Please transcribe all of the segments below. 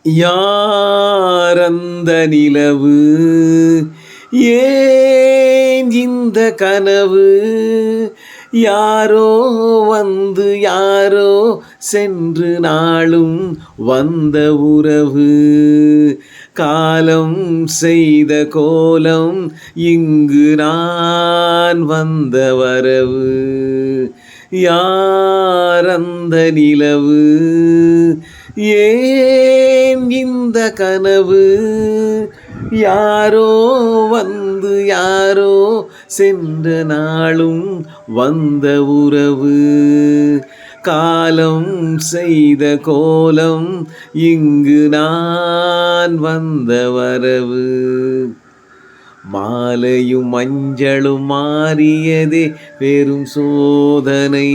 யாரந்த நிலவு? ஏன் இந்த கனவு? யாரோ வந்து யாரோ சென்று நாளும் வந்த உறவு. காலம் செய்த கோலம் இங்கு நான் வந்த வரவு. யாரந்த நிலவு? ஏன் இந்த கனவு? யாரோ வந்து யாரோ சென்ற நாளும் வந்த உறவு. காலம் செய்த கோலம் இங்கு நான் வந்த வரவு. மாலையும் மஞ்சளும் மாறியதே பெரும் சோதனை.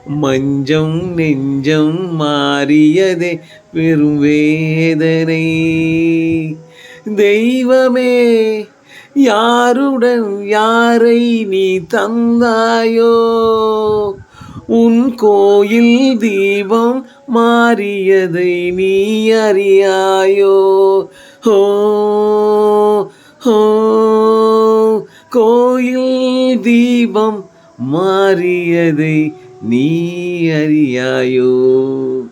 மஞ்சம் நெஞ்சம் மாறியதே பெரும் வேதனை. தெய்வமே, யாருடன் யாரை நீ தந்தாயோ? உன் கோயில் தீபம் மாறியதை நீ அறியாயோ? ஹோ ஹோ கோயில் தீபம் மாறியதை நீ அறியாயோ?